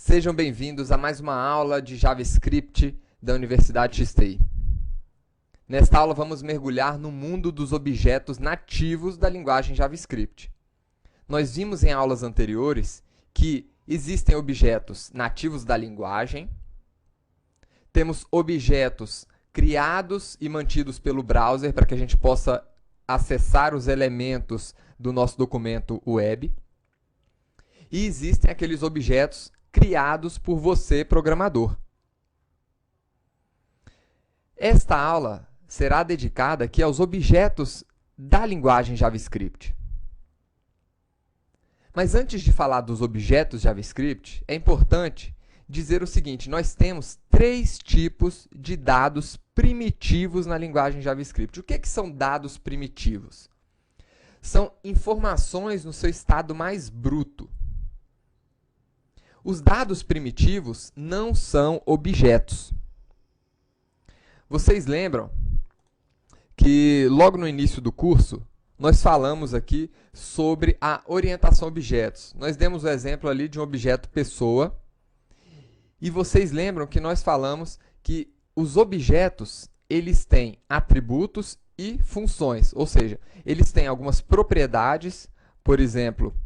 Sejam bem-vindos a mais uma aula de JavaScript da Universidade XTI. Nesta aula vamos mergulhar no mundo dos objetos nativos da linguagem JavaScript. Nós vimos em aulas anteriores que existem objetos nativos da linguagem, temos objetos criados e mantidos pelo browser para que a gente possa acessar os elementos do nosso documento web, e existem aqueles objetos criados por você, programador. Esta aula será dedicada aqui aos objetos da linguagem JavaScript. Mas antes de falar dos objetos JavaScript, é importante dizer o seguinte: nós temos três tipos de dados primitivos na linguagem JavaScript. O que são dados primitivos? São informações no seu estado mais bruto. Os dados primitivos não são objetos. Vocês lembram que logo no início do curso nós falamos aqui sobre a orientação a objetos. Nós demos o exemplo ali de um objeto pessoa e vocês lembram que nós falamos que os objetos eles têm atributos e funções, ou seja, eles têm algumas propriedades, por exemplo,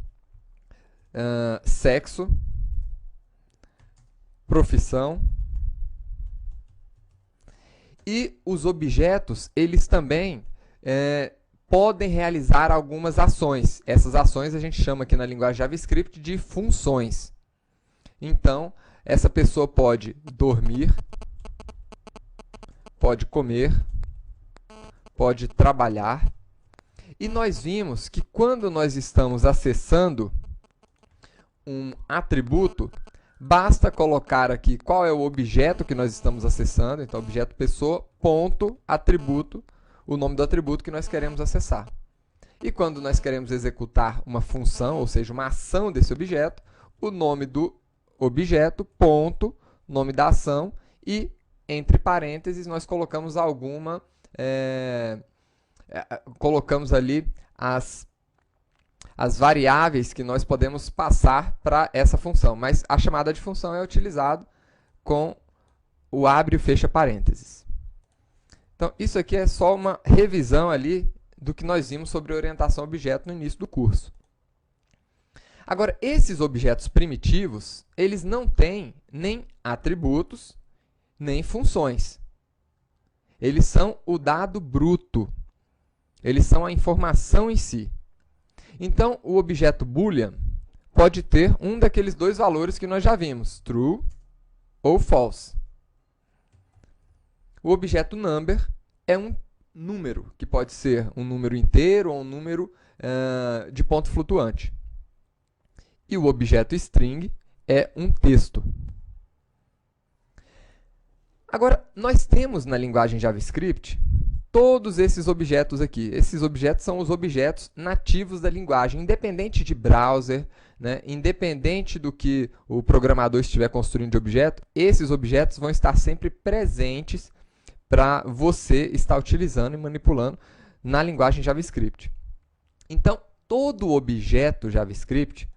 sexo, profissão, e os objetos eles também podem realizar algumas ações. Essas ações a gente chama aqui na linguagem JavaScript de funções. Então, essa pessoa pode dormir, pode comer, pode trabalhar. E nós vimos que quando nós estamos acessando um atributo, basta colocar aqui qual é o objeto que nós estamos acessando. Então, objeto pessoa, ponto, atributo, o nome do atributo que nós queremos acessar. E quando nós queremos executar uma função, ou seja, uma ação desse objeto, o nome do objeto, ponto, nome da ação, e entre parênteses nós colocamos colocamos ali as variáveis que nós podemos passar para essa função, mas a chamada de função é utilizado com o abre e fecha parênteses. Então, isso aqui é só uma revisão ali do que nós vimos sobre orientação a objeto no início do curso. Agora, esses objetos primitivos, eles não têm nem atributos, nem funções. Eles são o dado bruto. Eles são a informação em si. Então, o objeto boolean pode ter um daqueles dois valores que nós já vimos, true ou false. O objeto number é um número, que pode ser um número inteiro ou um número de ponto flutuante. E o objeto string é um texto. Agora, nós temos na linguagem JavaScript todos esses objetos aqui. Esses objetos são os objetos nativos da linguagem, independente de browser, né? Independente do que o programador estiver construindo de objeto, esses objetos vão estar sempre presentes para você estar utilizando e manipulando na linguagem JavaScript. Então, todo objeto JavaScript,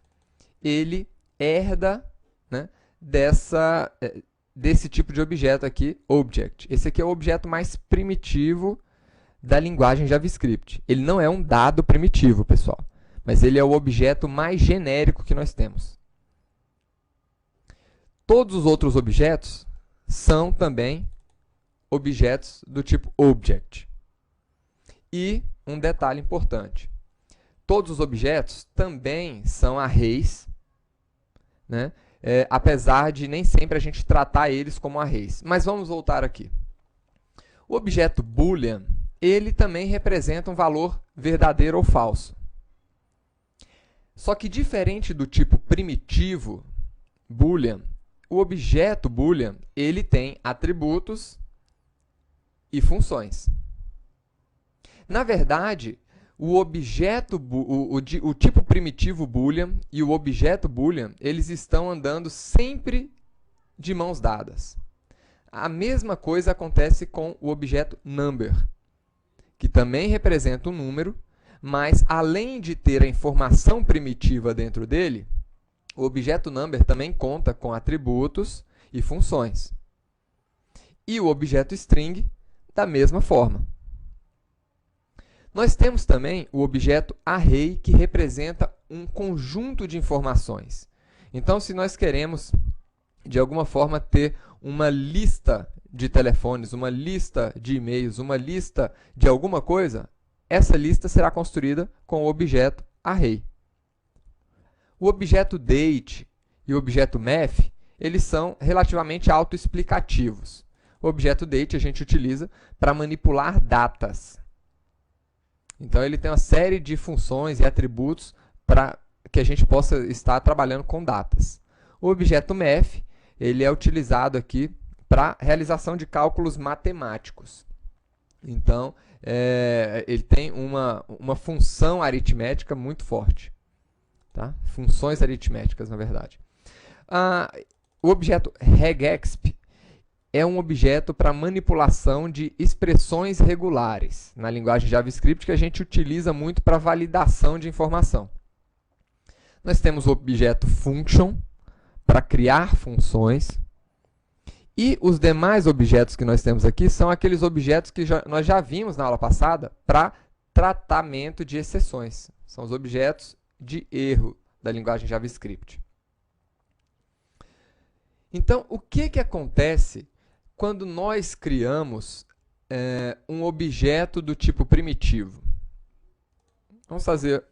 ele herda, né, desse tipo de objeto aqui, object. Esse aqui é o objeto mais primitivo da linguagem JavaScript. Ele não é um dado primitivo, pessoal, mas ele é o objeto mais genérico que nós temos. Todos os outros objetos são também objetos do tipo object. E um detalhe importante: todos os objetos também são arrays, né? Apesar de nem sempre a gente tratar eles como arrays. Mas vamos voltar aqui. O objeto boolean, ele também representa um valor verdadeiro ou falso. Só que diferente do tipo primitivo boolean, o objeto boolean, ele tem atributos e funções. Na verdade, o tipo primitivo boolean e o objeto boolean, eles estão andando sempre de mãos dadas. A mesma coisa acontece com o objeto number, que também representa um número, mas além de ter a informação primitiva dentro dele, O objeto number também conta com atributos e funções. E o objeto string da mesma forma. Nós temos também o objeto array, que representa um conjunto de informações. Então, se nós queremos, de alguma forma, ter uma lista de telefones, uma lista de e-mails, uma lista de alguma coisa, essa lista será construída com o objeto array. O objeto date e o objeto math, eles são relativamente autoexplicativos. O objeto date a gente utiliza para manipular datas. Então, ele tem uma série de funções e atributos para que a gente possa estar trabalhando com datas. O objeto math, ele é utilizado aqui para realização de cálculos matemáticos. Então, ele tem uma função aritmética muito forte. Tá? Funções aritméticas, na verdade. O objeto regexp é um objeto para manipulação de expressões regulares, na linguagem JavaScript, que a gente utiliza muito para validação de informação. Nós temos o objeto function, para criar funções. E os demais objetos que nós temos aqui são aqueles objetos que nós já vimos na aula passada para tratamento de exceções. São os objetos de erro da linguagem JavaScript. Então, o que acontece quando nós criamos um objeto do tipo primitivo? Vamos fazer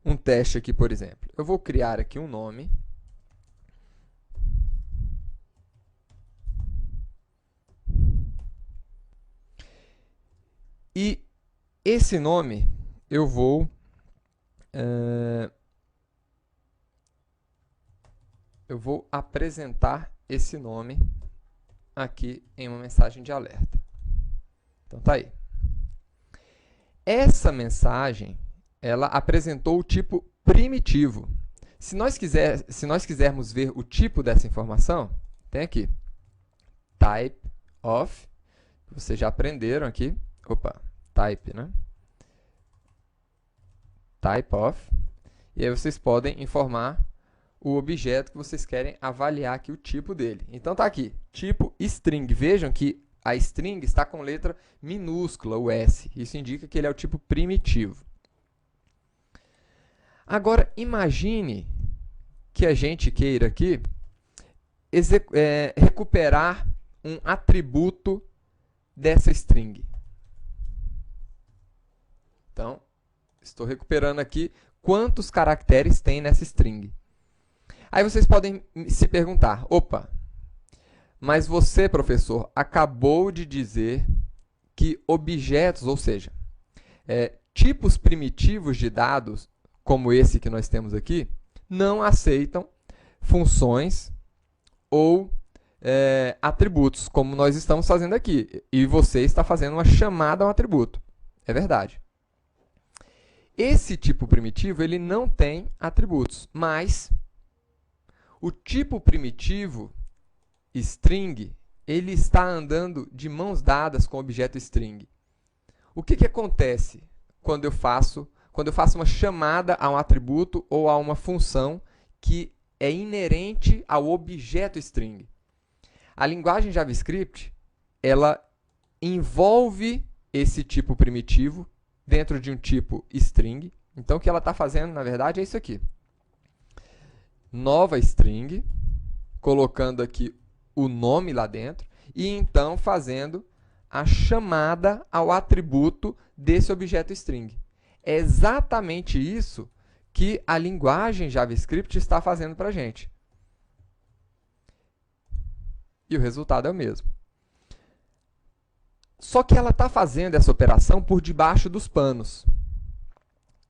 um teste aqui, por exemplo. Eu vou criar aqui um nome. E esse nome eu vou apresentar esse nome aqui em uma mensagem de alerta. Então tá aí. Essa mensagem, ela apresentou o tipo primitivo. Se nós quisermos ver o tipo dessa informação, tem aqui type of, vocês já aprenderam aqui. Opa, type, né? Type of. E aí vocês podem informar o objeto que vocês querem avaliar aqui o tipo dele. Então tá aqui, tipo string. Vejam que a string está com letra minúscula, o S. Isso indica que ele é o tipo primitivo. Agora, imagine que a gente queira aqui recuperar um atributo dessa string. Então, estou recuperando aqui quantos caracteres tem nessa string. Aí vocês podem se perguntar, opa, mas você, professor, acabou de dizer que objetos, ou seja, tipos primitivos de dados, como esse que nós temos aqui, não aceitam funções ou atributos, como nós estamos fazendo aqui. E você está fazendo uma chamada a um atributo. É verdade. Esse tipo primitivo, ele não tem atributos, mas o tipo primitivo string, ele está andando de mãos dadas com o objeto string. O que acontece quando eu faço uma chamada a um atributo ou a uma função que é inerente ao objeto string? A linguagem JavaScript, ela envolve esse tipo primitivo dentro de um tipo string. Então, o que ela está fazendo, na verdade, é isso aqui. Nova string, colocando aqui o nome lá dentro, e então fazendo a chamada ao atributo desse objeto string. É exatamente isso que a linguagem JavaScript está fazendo para a gente. E o resultado é o mesmo. Só que ela está fazendo essa operação por debaixo dos panos.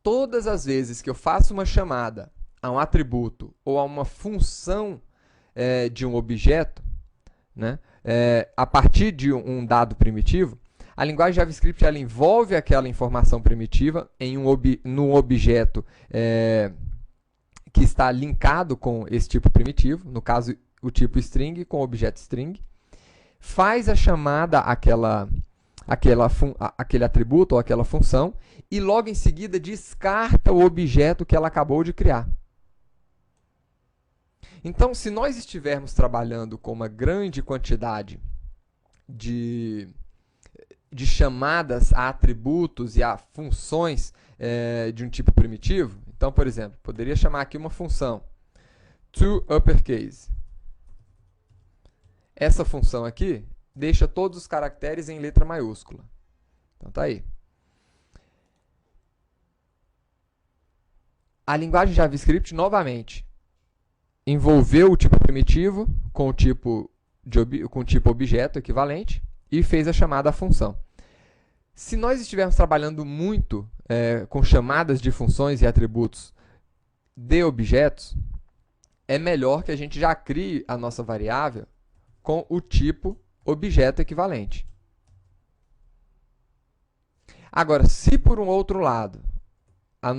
Todas as vezes que eu faço uma chamada a um atributo ou a uma função de um objeto, né, a partir de um dado primitivo, a linguagem JavaScript ela envolve aquela informação primitiva num objeto que está linkado com esse tipo primitivo, no caso, o tipo string com o objeto string, faz a chamada àquele atributo ou àquela função e logo em seguida descarta o objeto que ela acabou de criar. Então, se nós estivermos trabalhando com uma grande quantidade de chamadas a atributos e a funções de um tipo primitivo, então, por exemplo, poderia chamar aqui uma função toUpperCase. Essa função aqui deixa todos os caracteres em letra maiúscula. Então, tá aí. A linguagem JavaScript, novamente, envolveu o tipo primitivo com o tipo objeto equivalente e fez a chamada à função. Se nós estivermos trabalhando muito com chamadas de funções e atributos de objetos, é melhor que a gente já crie a nossa variável com o tipo objeto equivalente. Agora, se por um outro lado,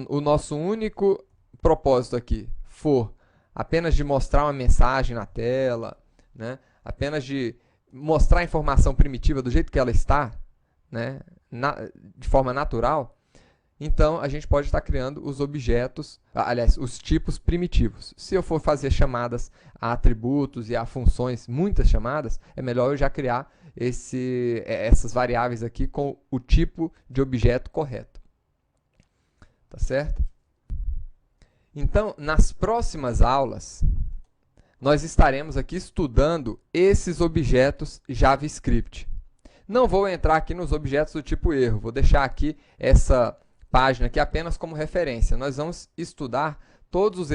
o nosso único propósito aqui for apenas de mostrar uma mensagem na tela, né? Apenas de mostrar a informação primitiva do jeito que ela está, né? De forma natural, então a gente pode estar criando os objetos, aliás, os tipos primitivos. Se eu for fazer chamadas a atributos e a funções, muitas chamadas, é melhor eu já criar essas variáveis aqui com o tipo de objeto correto. Tá certo? Então, nas próximas aulas, nós estaremos aqui estudando esses objetos JavaScript. Não vou entrar aqui nos objetos do tipo erro, vou deixar aqui essa página aqui apenas como referência. Nós vamos estudar todos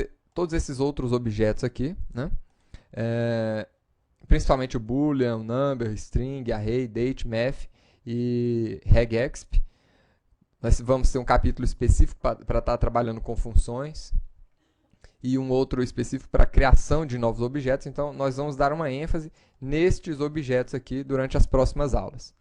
esses outros objetos aqui, né? Principalmente o boolean, number, string, array, date, math e regexp. Nós vamos ter um capítulo específico para estar trabalhando com funções e um outro específico para a criação de novos objetos. Então, nós vamos dar uma ênfase nestes objetos aqui durante as próximas aulas,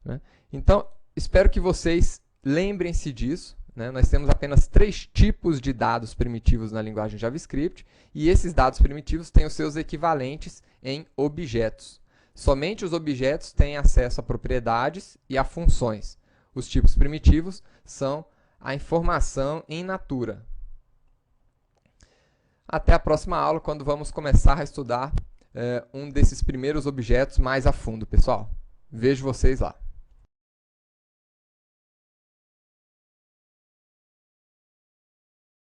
né? Então, espero que vocês lembrem-se disso, né? Nós temos apenas 3 tipos de dados primitivos na linguagem JavaScript e esses dados primitivos têm os seus equivalentes em objetos. Somente os objetos têm acesso a propriedades e a funções. Os tipos primitivos são a informação in natura. Até a próxima aula, quando vamos começar a estudar um desses primeiros objetos mais a fundo, pessoal. Vejo vocês lá.